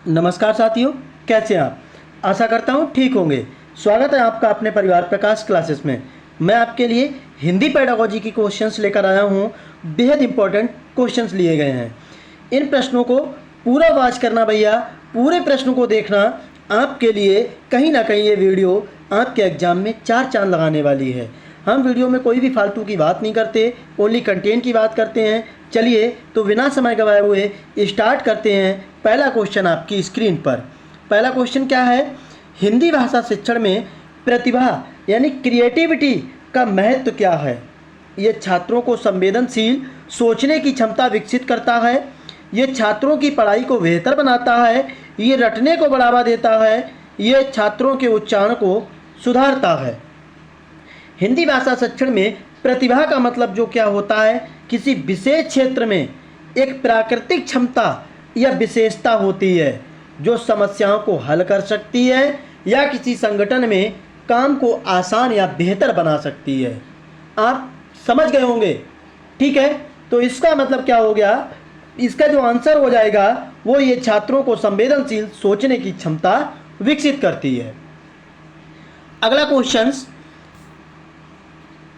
नमस्कार साथियों, कैसे हैं आप। आशा करता हूँ ठीक होंगे। स्वागत है आपका अपने परिवार प्रकाश क्लासेस में। मैं आपके लिए हिंदी पेडागोजी की क्वेश्चंस लेकर आया हूँ। बेहद इंपॉर्टेंट क्वेश्चंस लिए गए हैं। इन प्रश्नों को पूरा वॉच करना भैया, पूरे प्रश्नों को देखना। आपके लिए कहीं ना कहीं ये वीडियो आपके एग्जाम में चार चांद लगाने वाली है। हम वीडियो में कोई भी फालतू की बात नहीं करते, ओनली कंटेंट की बात करते हैं। चलिए तो बिना समय गवाए हुए स्टार्ट करते हैं। पहला क्वेश्चन आपकी स्क्रीन पर। पहला क्वेश्चन क्या है? हिंदी भाषा शिक्षण में प्रतिभा यानी क्रिएटिविटी का महत्व क्या है? ये छात्रों को संवेदनशील सोचने की क्षमता विकसित करता है, ये छात्रों की पढ़ाई को बेहतर बनाता है, ये रटने को बढ़ावा देता है, ये छात्रों के उच्चारण को सुधारता है। हिंदी भाषा शिक्षण में प्रतिभा का मतलब जो क्या होता है, किसी विशेष क्षेत्र में एक प्राकृतिक क्षमता या विशेषता होती है जो समस्याओं को हल कर सकती है या किसी संगठन में काम को आसान या बेहतर बना सकती है। आप समझ गए होंगे, ठीक है। तो इसका मतलब क्या हो गया, इसका जो आंसर हो जाएगा वो ये छात्रों को संवेदनशील सोचने की क्षमता विकसित करती है। अगला क्वेश्चन,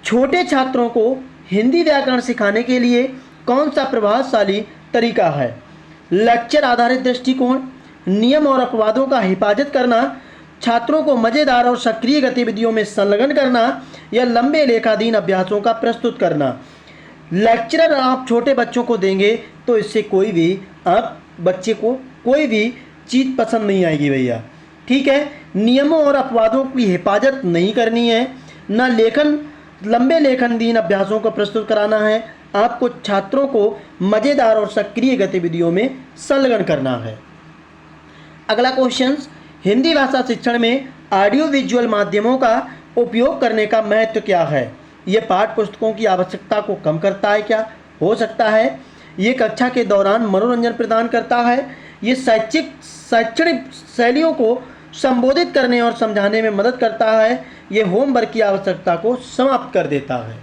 छोटे छात्रों को हिंदी व्याकरण सिखाने के लिए कौन सा प्रभावशाली तरीका है? लेक्चर आधारित दृष्टिकोण, नियम और अपवादों का हिफाजत करना, छात्रों को मज़ेदार और सक्रिय गतिविधियों में संलग्न करना, या लंबे लेखाधीन अभ्यासों का प्रस्तुत करना। लेक्चर आप छोटे बच्चों को देंगे तो इससे कोई भी आप बच्चे को कोई भी चीज़ पसंद नहीं आएगी भैया, ठीक है। नियमों और अपवादों की हिफाजत नहीं करनी है, ना लंबे लेखनधीन अभ्यासों को प्रस्तुत कराना है। आपको छात्रों को मज़ेदार और सक्रिय गतिविधियों में संलग्न करना है। अगला क्वेश्चन, हिंदी भाषा शिक्षण में ऑडियो विजुअल माध्यमों का उपयोग करने का महत्व क्या है? ये पाठ्य पुस्तकों की आवश्यकता को कम करता है क्या? हो सकता है। ये कक्षा के दौरान मनोरंजन प्रदान करता है। ये शैक्षणिक शैलियों को संबोधित करने और समझाने में मदद करता है। ये होमवर्क की आवश्यकता को समाप्त कर देता है।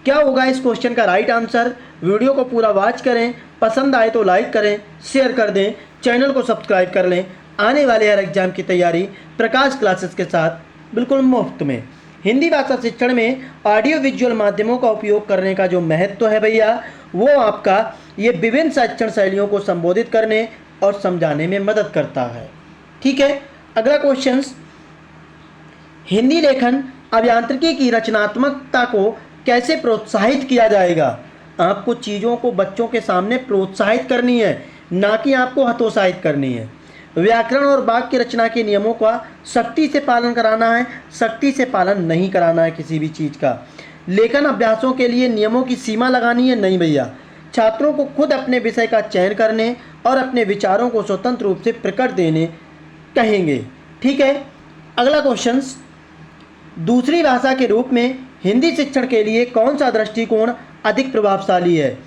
क्या होगा इस क्वेश्चन का राइट आंसर? वीडियो को पूरा वॉच करें, पसंद आए तो लाइक करें, शेयर कर दें, चैनल को सब्सक्राइब कर लें। आने वाले हर एग्जाम की तैयारी प्रकाश क्लासेस के साथ बिल्कुल मुफ्त में। हिंदी भाषा शिक्षण में ऑडियो विजुअल माध्यमों का उपयोग करने का जो महत्व है भैया, वो आपका ये विभिन्न शिक्षण शैलियों को संबोधित करने और समझाने में मदद करता है, ठीक है। अगला क्वेश्चन, हिंदी लेखन अभियांत्रिकी की रचनात्मकता को कैसे प्रोत्साहित किया जाएगा? आपको चीज़ों को बच्चों के सामने प्रोत्साहित करनी है, ना कि आपको हतोत्साहित करनी है। व्याकरण और वाक्य रचना के नियमों का सख्ती से पालन कराना है, सख्ती से पालन नहीं कराना है किसी भी चीज़ का। लेखन अभ्यासों के लिए नियमों की सीमा लगानी है नहीं भैया। छात्रों को खुद अपने विषय का चयन करने और अपने विचारों को स्वतंत्र रूप से प्रकट देने कहेंगे, ठीक है। अगला क्वेश्चन, दूसरी भाषा के रूप में हिंदी शिक्षण के लिए कौन सा दृष्टिकोण अधिक प्रभावशाली है?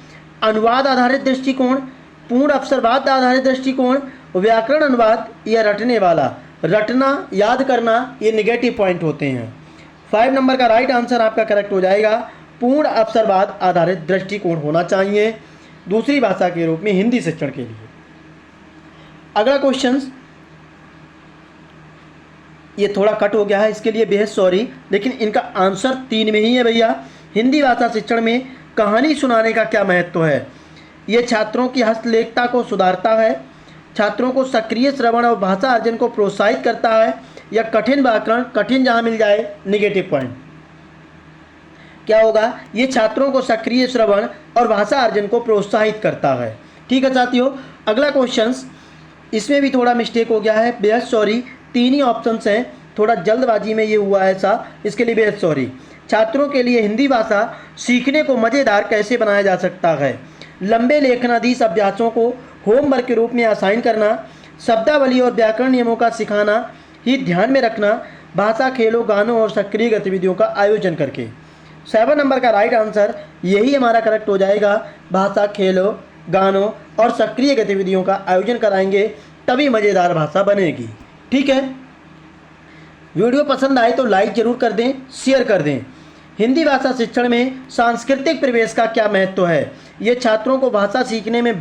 अनुवाद आधारित दृष्टिकोण, पूर्ण अवसरवाद आधारित दृष्टिकोण, व्याकरण अनुवाद, या रटने वाला? रटना, याद करना, ये नेगेटिव पॉइंट होते हैं। 5 नंबर का राइट आंसर आपका करेक्ट हो जाएगा। पूर्ण अवसरवाद आधारित दृष्टिकोण होना चाहिए दूसरी भाषा के रूप में हिंदी शिक्षण के लिए। अगला क्वेश्चन, ये थोड़ा कट हो गया है, इसके लिए बेहद सॉरी, लेकिन इनका आंसर 3 में ही है भैया। हिंदी भाषा शिक्षण में कहानी सुनाने का क्या महत्व है? ये छात्रों की हस्तलेखता को सुधारता है, छात्रों को सक्रिय श्रवण और भाषा अर्जन को प्रोत्साहित करता है, या कठिन व्याकरण, कठिन जहाँ मिल जाए, निगेटिव पॉइंट। क्या होगा? ये छात्रों को सक्रिय श्रवण और भाषा अर्जन को प्रोत्साहित करता है, ठीक है साथियों। अगला क्वेश्चन, इसमें भी थोड़ा मिस्टेक हो गया है, बेहद सॉरी। 3 ही ऑप्शंस हैं, थोड़ा जल्दबाजी में ये हुआ है ऐसा, इसके लिए बेहद सॉरी। छात्रों के लिए हिंदी भाषा सीखने को मज़ेदार कैसे बनाया जा सकता है? लंबे लेखनाधीश अभ्यासों को होमवर्क के रूप में असाइन करना, शब्दावली और व्याकरण नियमों का सिखाना ही ध्यान में रखना, भाषा खेलों, गानों और सक्रिय गतिविधियों का आयोजन करके। 7 नंबर का राइट आंसर यही हमारा करेक्ट हो जाएगा। भाषा खेलों, गानों और सक्रिय गतिविधियों का आयोजन कराएंगे तभी मज़ेदार भाषा बनेगी, ठीक है। वीडियो पसंद आए तो लाइक जरूर कर दें, शेयर कर दें। हिंदी भाषा शिक्षण में सांस्कृतिक परिवेश का क्या महत्व है? ये छात्रों को भाषा सीखने में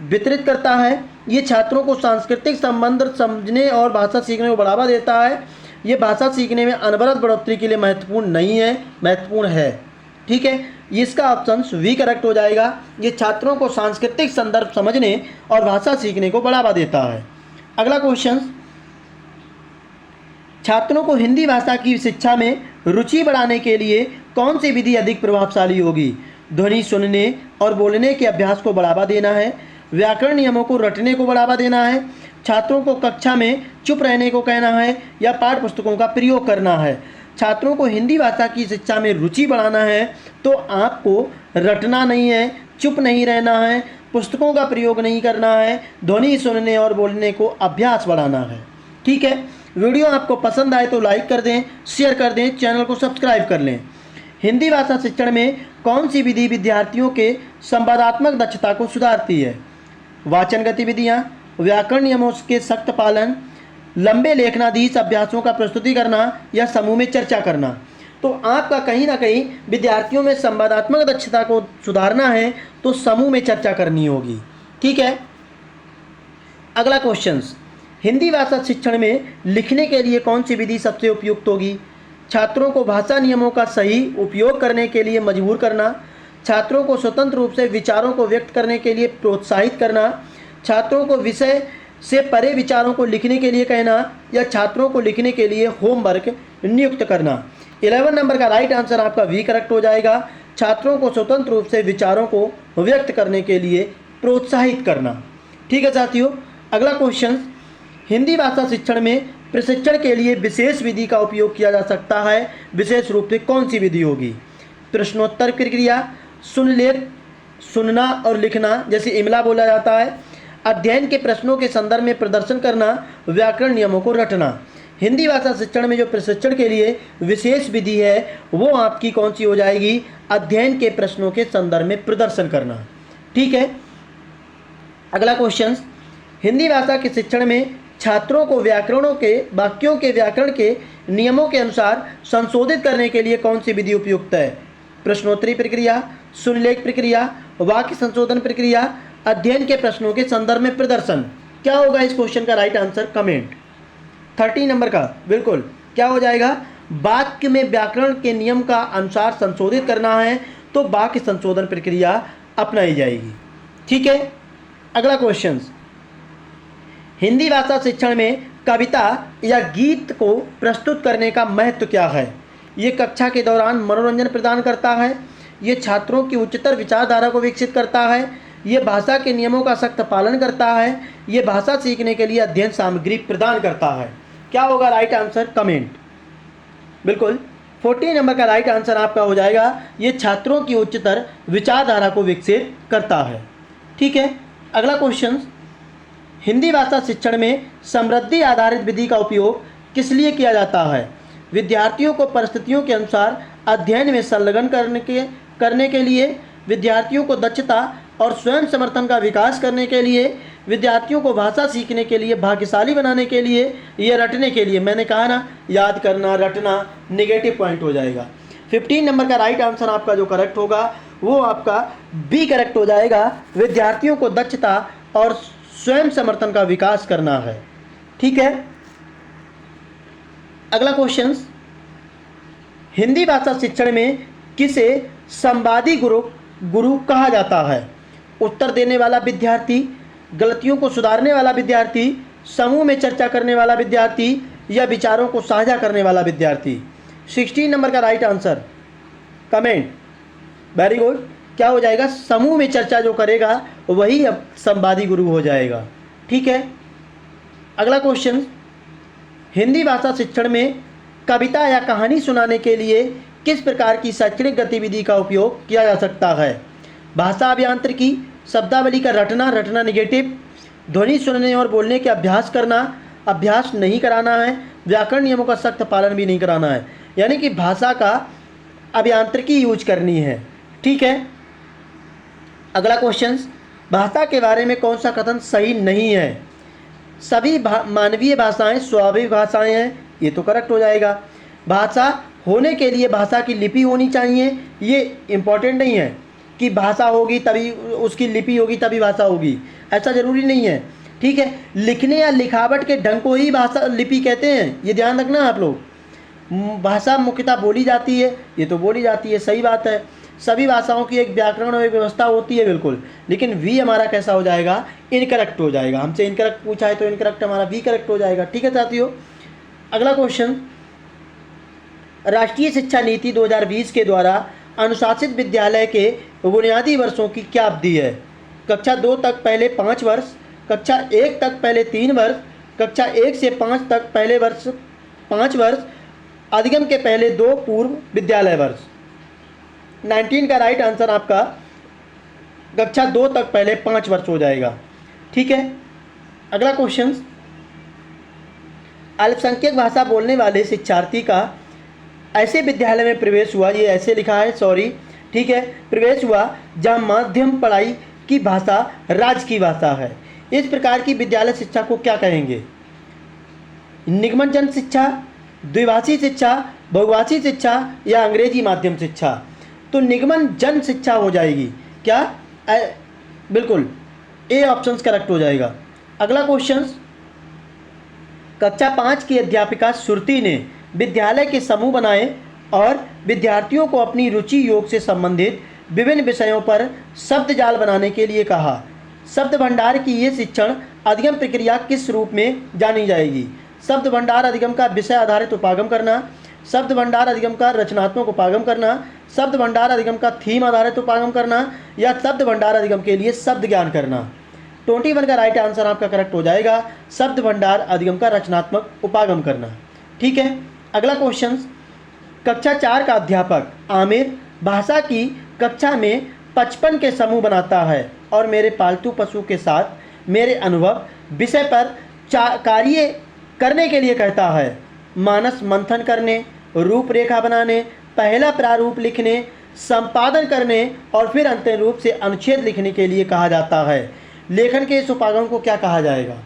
वितरित करता है। ये छात्रों को सांस्कृतिक संबंध समझने और भाषा सीखने को बढ़ावा देता है। ये भाषा सीखने में अनवरत बढ़ोतरी के लिए महत्वपूर्ण नहीं है, महत्वपूर्ण है। ठीक है, इसका ऑप्शन वी करेक्ट हो जाएगा। ये छात्रों को सांस्कृतिक संदर्भ समझने और भाषा सीखने को बढ़ावा देता है। अगला क्वेश्चन, छात्रों को हिंदी भाषा की शिक्षा में रुचि बढ़ाने के लिए कौन सी विधि अधिक प्रभावशाली होगी? ध्वनि सुनने और बोलने के अभ्यास को बढ़ावा देना है, व्याकरण नियमों को रटने को बढ़ावा देना है, छात्रों को कक्षा में चुप रहने को कहना है, या पाठ्य पुस्तकों का प्रयोग करना है। छात्रों को हिंदी भाषा की शिक्षा में रुचि बढ़ाना है तो आपको रटना नहीं है, चुप नहीं रहना है, पुस्तकों का प्रयोग नहीं करना है, ध्वनि सुनने और बोलने को अभ्यास बढ़ाना है। ठीक है, वीडियो आपको पसंद आए तो लाइक कर दें, शेयर कर दें, चैनल को सब्सक्राइब कर लें। हिंदी भाषा शिक्षण में कौन सी विधि विद्यार्थियों के संवादात्मक दक्षता को सुधारती है? वाचन गतिविधियाँ, व्याकरण नियमों के सख्त पालन, लंबे लेखनाधीश अभ्यासों का प्रस्तुति करना, या समूह में चर्चा करना। तो आपका कहीं ना कहीं विद्यार्थियों में संवादात्मक दक्षता को सुधारना है तो समूह में चर्चा करनी होगी। ठीक है, अगला क्वेश्चन, हिंदी भाषा शिक्षण में लिखने के लिए कौन सी विधि सबसे उपयुक्त होगी? छात्रों को भाषा नियमों का सही उपयोग करने के लिए मजबूर करना, छात्रों को स्वतंत्र रूप से विचारों को व्यक्त करने के लिए प्रोत्साहित करना, छात्रों को विषय से परे विचारों को लिखने के लिए कहना, या छात्रों को लिखने के लिए होमवर्क नियुक्त करना। 11 नंबर का राइट आंसर आपका वी करेक्ट हो जाएगा। छात्रों को स्वतंत्र रूप से विचारों को व्यक्त करने के लिए प्रोत्साहित करना। ठीक है साथियों, अगला क्वेश्चन, हिंदी भाषा शिक्षण में प्रशिक्षण के लिए विशेष विधि का उपयोग किया जा सकता है, विशेष रूप से कौन सी विधि होगी? प्रश्नोत्तर प्रक्रिया, सुनलेख, सुनना और लिखना जैसे इमला बोला जाता है, अध्ययन के प्रश्नों के संदर्भ में प्रदर्शन करना, व्याकरण नियमों को रटना। हिंदी भाषा शिक्षण में जो प्रशिक्षण के लिए विशेष विधि है वो आपकी कौन सी हो जाएगी? अध्ययन के प्रश्नों के संदर्भ में प्रदर्शन करना। ठीक है, अगला क्वेश्चन, हिंदी भाषा के शिक्षण में छात्रों को व्याकरणों के वाक्यों के व्याकरण के नियमों के अनुसार संशोधित करने के लिए कौन सी विधि उपयुक्त है? प्रश्नोत्तरी प्रक्रिया, सुनलेख प्रक्रिया, वाक्य संशोधन प्रक्रिया, अध्ययन के प्रश्नों के संदर्भ में प्रदर्शन। क्या होगा इस क्वेश्चन का राइट आंसर? कमेंट। 30 नंबर का बिल्कुल क्या हो जाएगा? वाक्य में व्याकरण के नियम का अनुसार संशोधित करना है तो वाक्य संशोधन प्रक्रिया अपनाई जाएगी। ठीक है, अगला क्वेश्चन, हिंदी भाषा शिक्षण में कविता या गीत को प्रस्तुत करने का महत्व क्या है? ये कक्षा के दौरान मनोरंजन प्रदान करता है, ये छात्रों की उच्चतर विचारधारा को विकसित करता है, ये भाषा के नियमों का सख्त पालन करता है, ये भाषा सीखने के लिए अध्ययन सामग्री प्रदान करता है। क्या होगा राइट आंसर? कमेंट। बिल्कुल 40 नंबर का राइट आंसर आपका हो जाएगा, ये छात्रों की उच्चतर विचारधारा को विकसित करता है। ठीक है, अगला क्वेश्चन, हिंदी भाषा शिक्षण में समृद्धि आधारित विधि का उपयोग किस लिए किया जाता है? विद्यार्थियों को परिस्थितियों के अनुसार अध्ययन में संलग्न करने के लिए, विद्यार्थियों को दक्षता और स्वयं समर्थन का विकास करने के लिए, विद्यार्थियों को भाषा सीखने के लिए भाग्यशाली बनाने के लिए, ये रटने के लिए। मैंने कहा ना, याद करना, रटना नेगेटिव पॉइंट हो जाएगा। 15 नंबर का राइट आंसर आपका जो करेक्ट होगा वो आपका बी करेक्ट हो जाएगा। विद्यार्थियों को दक्षता और स्वयं समर्थन का विकास करना है। ठीक है, अगला क्वेश्चन, हिंदी भाषा शिक्षण में किसे संवादी गुरु कहा जाता है? उत्तर देने वाला विद्यार्थी, गलतियों को सुधारने वाला विद्यार्थी, समूह में चर्चा करने वाला विद्यार्थी, या विचारों को साझा करने वाला विद्यार्थी। 16 नंबर का right answer comment. Very good, क्या हो जाएगा? समूह में चर्चा जो करेगा वही अब संवादी गुरु हो जाएगा। ठीक है, अगला क्वेश्चन, हिंदी भाषा शिक्षण में कविता या कहानी सुनाने के लिए किस प्रकार की शैक्षणिक गतिविधि का उपयोग किया जा सकता है? भाषा अभियांत्रिकी, शब्दावली का रटना निगेटिव, ध्वनि सुनने और बोलने के अभ्यास करना, अभ्यास नहीं कराना है, व्याकरण नियमों का सख्त पालन भी नहीं कराना है, यानी कि भाषा का अभियांत्रिकी यूज करनी है। ठीक है, अगला क्वेश्चन, भाषा के बारे में कौन सा कथन सही नहीं है? सभी मानवीय भाषाएं स्वाभाविक भाषाएं हैं, ये तो करेक्ट हो जाएगा। भाषा होने के लिए भाषा की लिपि होनी चाहिए, ये इम्पोर्टेंट नहीं है कि भाषा होगी तभी उसकी लिपि होगी तभी भाषा होगी। ऐसा ज़रूरी नहीं है। ठीक है, लिखने या लिखावट के ढंग को ही भाषा लिपि कहते हैं, ये ध्यान रखना आप लोग। भाषा मुख्यतः बोली जाती है, ये तो बोली जाती है, सही बात है। सभी भाषाओं की एक व्याकरण और एक व्यवस्था होती है, बिल्कुल। लेकिन वी हमारा कैसा हो जाएगा, इनकरेक्ट हो जाएगा। हमसे इनकरेक्ट पूछा है तो इनकरेक्ट हमारा वी करेक्ट हो जाएगा। ठीक है साथियों, अगला क्वेश्चन, राष्ट्रीय शिक्षा नीति 2020 के द्वारा अनुशासित विद्यालय के बुनियादी वर्षों की क्या अवधि है? कक्षा 2 तक पहले 5 वर्ष, कक्षा 1 तक पहले 3 वर्ष, कक्षा 1 से 5 तक पहले वर्ष 5 वर्ष, अधिगम के पहले 2 पूर्व विद्यालय वर्ष। 19 का राइट आंसर आपका कक्षा 2 तक पहले 5 वर्ष हो जाएगा। ठीक है, अगला क्वेश्चन, अल्पसंख्यक भाषा बोलने वाले शिक्षार्थी का ऐसे विद्यालय में प्रवेश हुआ, ये ऐसे लिखा है, सॉरी, ठीक है, प्रवेश हुआ जहाँ माध्यम पढ़ाई की भाषा राज्य की भाषा है। इस प्रकार की विद्यालय शिक्षा को क्या कहेंगे? निगमन जन शिक्षा, द्विभाषी शिक्षा, बहुभाषी शिक्षा या अंग्रेजी माध्यम शिक्षा? तो निगमन जन शिक्षा हो जाएगी। क्या? बिल्कुल, ए ऑप्शन करेक्ट हो जाएगा। अगला क्वेश्चन, कक्षा 5 की अध्यापिका श्रुति ने विद्यालय के समूह बनाए और विद्यार्थियों को अपनी रुचि योग से संबंधित विभिन्न विषयों पर शब्द जाल बनाने के लिए कहा। शब्द भंडार की ये शिक्षण अधिगम प्रक्रिया किस रूप में जानी जाएगी? शब्द भंडार अधिगम का विषय आधारित उपागम करना, शब्द भंडार अधिगम का रचनात्मक उपागम करना, शब्द भंडार अधिगम का थीम आधारित उपागम करना या शब्द भंडार अधिगम के लिए शब्द ज्ञान करना? 21 का राइट आंसर आपका करेक्ट हो जाएगा, शब्द भंडार अधिगम का रचनात्मक उपागम करना। ठीक है, अगला क्वेश्चन, कक्षा 4 का अध्यापक आमिर भाषा की कक्षा में 55 के समूह बनाता है और मेरे पालतू पशु के साथ मेरे अनुभव विषय पर कार्य करने के लिए कहता है। मानस मंथन करने, रूपरेखा बनाने, पहला प्रारूप लिखने, संपादन करने और फिर अंतिम रूप से अनुच्छेद लिखने के लिए कहा जाता है। लेखन के इस उपागम को क्या कहा जाएगा?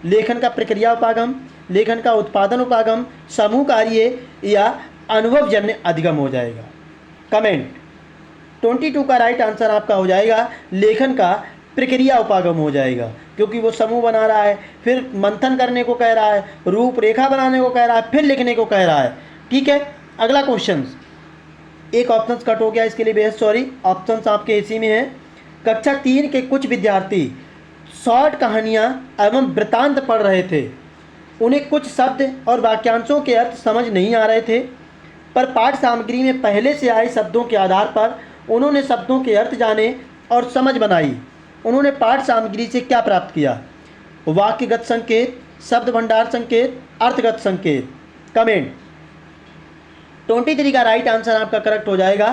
लेखन का प्रक्रिया उपागम, लेखन का उत्पादन उपागम, समूह कार्य या अनुभवजन्य अधिगम हो जाएगा। कमेंट। 22 का राइट आंसर आपका हो जाएगा लेखन का प्रक्रिया उपागम हो जाएगा, क्योंकि वो समूह बना रहा है, फिर मंथन करने को कह रहा है, रूपरेखा बनाने को कह रहा है, फिर लिखने को कह रहा है। ठीक है, अगला क्वेश्चन, एक ऑप्शन कट हो गया, इसके लिए बेहद सॉरी, ऑप्शंस आपके इसी में हैं। कक्षा 3 के कुछ विद्यार्थी शॉर्ट कहानियाँ एवं वृत्तांत पढ़ रहे थे। उन्हें कुछ शब्द और वाक्यांशों के अर्थ समझ नहीं आ रहे थे, पर पाठ सामग्री में पहले से आए शब्दों के आधार पर उन्होंने शब्दों के अर्थ जाने और समझ बनाई। उन्होंने पाठ सामग्री से क्या प्राप्त किया? वाक्यगत संकेत, शब्द भंडार संकेत, अर्थगत संकेत। कमेंट। 23 का राइट आंसर आपका करेक्ट हो जाएगा,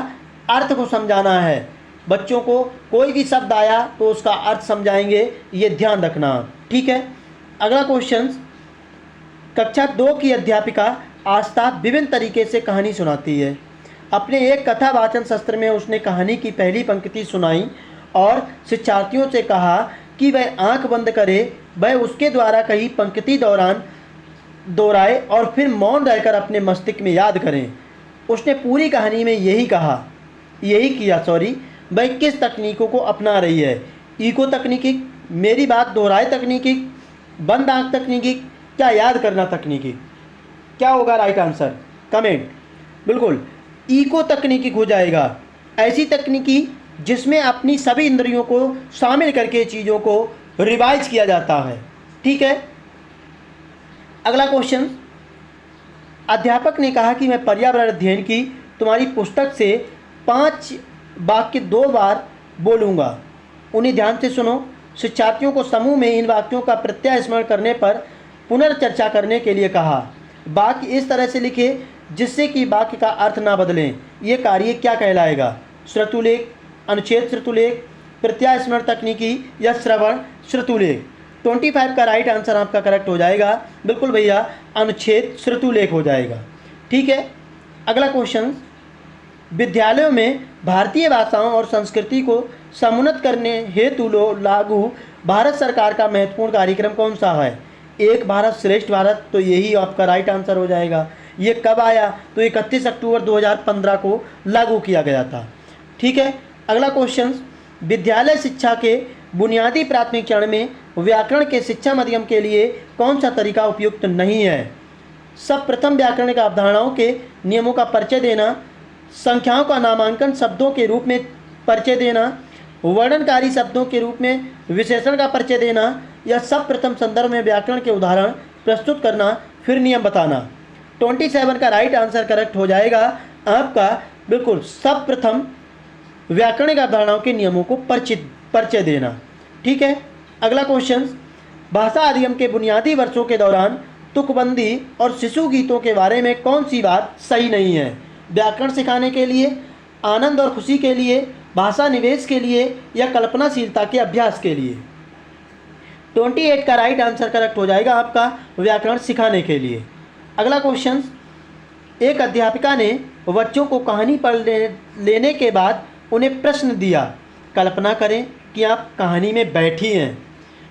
अर्थ को समझाना है। बच्चों को कोई भी शब्द आया तो उसका अर्थ समझाएंगे, ये ध्यान रखना। ठीक है, अगला क्वेश्चन, कक्षा 2 की अध्यापिका आस्था विभिन्न तरीके से कहानी सुनाती है। अपने एक कथा वाचन सत्र में उसने कहानी की पहली पंक्ति सुनाई और शिक्षार्थियों से कहा कि वह आंख बंद करे, वह उसके द्वारा कही पंक्ति दोहराए और फिर मौन रहकर अपने मस्तिष्क में याद करें। उसने पूरी कहानी में यही किया, वह किस तकनीकों को अपना रही है? इको तकनीकी, मेरी बात दोहराए तकनीकी, बंद आंख तकनीकी, क्या याद करना तकनीकी? क्या होगा राइट आंसर? कमेंट। बिल्कुल, इको तकनीकी हो जाएगा, ऐसी तकनीकी जिसमें अपनी सभी इंद्रियों को शामिल करके चीज़ों को रिवाइज किया जाता है। ठीक है, अगला क्वेश्चन, अध्यापक ने कहा कि मैं पर्यावरण अध्ययन की तुम्हारी पुस्तक से 5 वाक्य 2 बार बोलूँगा, उन्हें ध्यान से सुनो। शिक्षार्थियों को समूह में इन वाक्यों का प्रत्यय स्मरण करने पर पुनर्चर्चा करने के लिए कहा। वाक्य इस तरह से लिखे जिससे कि वाक्य का अर्थ ना बदलें। ये कार्य क्या कहलाएगा? श्रुतुलेख, अनुच्छेद श्रुतुलेख, प्रत्यय स्मरण तकनीकी या श्रवण श्रुतुलेख? 25 का राइट आंसर आपका करेक्ट हो जाएगा, बिल्कुल भैया, अनुच्छेद श्रुतुलेख हो जाएगा। ठीक है, अगला क्वेश्चन, विद्यालयों में भारतीय भाषाओं और संस्कृति को समुन्नत करने हेतु लागू भारत सरकार का महत्वपूर्ण कार्यक्रम कौन सा है? एक भारत श्रेष्ठ भारत, तो यही आपका राइट आंसर हो जाएगा। ये कब आया? तो 31 अक्टूबर 2015 को लागू किया गया था। ठीक है, अगला क्वेश्चन, विद्यालय शिक्षा के बुनियादी प्राथमिक चरण में व्याकरण के शिक्षा माध्यम के लिए कौन सा तरीका उपयुक्त नहीं है? सब प्रथम व्याकरणिक अवधारणाओं के नियमों का परिचय देना, संख्याओं का नामांकन शब्दों के रूप में परिचय देना, वर्णनकारी शब्दों के रूप में विशेषण का परिचय देना, या सब प्रथम संदर्भ में व्याकरण के उदाहरण प्रस्तुत करना, फिर नियम बताना। 27 का राइट आंसर करेक्ट हो जाएगा आपका बिल्कुल सब प्रथम व्याकरणिक अवधारणाओं के नियमों को परिचय देना। ठीक है, अगला क्वेश्चन, भाषा अधिगम के बुनियादी वर्षों के दौरान तुकबंदी और शिशु गीतों के बारे में कौन सी बात सही नहीं है? व्याकरण सिखाने के लिए, आनंद और खुशी के लिए, भाषा निवेश के लिए, या कल्पनाशीलता के अभ्यास के लिए? 28 का राइट आंसर करेक्ट हो जाएगा आपका व्याकरण सिखाने के लिए। अगला क्वेश्चन, एक अध्यापिका ने बच्चों को कहानी पढ़ लेने के बाद उन्हें प्रश्न दिया। कल्पना करें कि आप कहानी में बैठी हैं।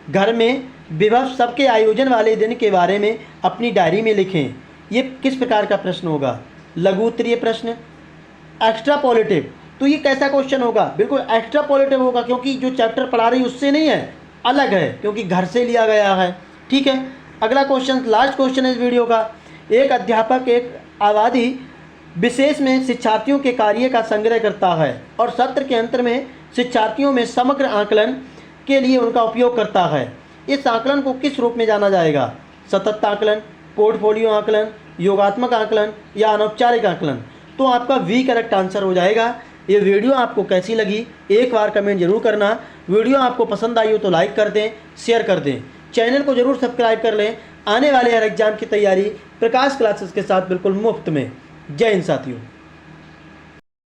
घर में विभव सबके आयोजन वाले दिन के बारे में अपनी डायरी में लिखें। ये किस प्रकार का प्रश्न होगा? लघु उत्तरीय प्रश्न, एक्स्ट्रापोलेटिव। तो ये कैसा क्वेश्चन होगा? बिल्कुल एक्स्ट्रापोलेटिव होगा, क्योंकि जो चैप्टर पढ़ा रही उससे नहीं है, अलग है, क्योंकि घर से लिया गया है। ठीक है, अगला क्वेश्चन, लास्ट क्वेश्चन है इस वीडियो का। एक अध्यापक एक आबादी विशेष में शिक्षार्थियों के कार्य का संग्रह करता है और सत्र के अंत में शिक्षार्थियों में समग्र आकलन के लिए उनका उपयोग करता है। इस आकलन को किस रूप में जाना जाएगा? सतत आकलन, पोर्टफोलियो आकलन, योगात्मक आकलन, या अनौपचारिक आकलन? तो आपका वी करेक्ट आंसर हो जाएगा। ये वीडियो आपको कैसी लगी एक बार कमेंट जरूर करना। वीडियो आपको पसंद आई हो तो लाइक कर दें, शेयर कर दें, चैनल को जरूर सब्सक्राइब कर लें। आने वाले हर एग्जाम की तैयारी प्रकाश क्लासेस के साथ बिल्कुल मुफ्त में। जय हिंद साथियों।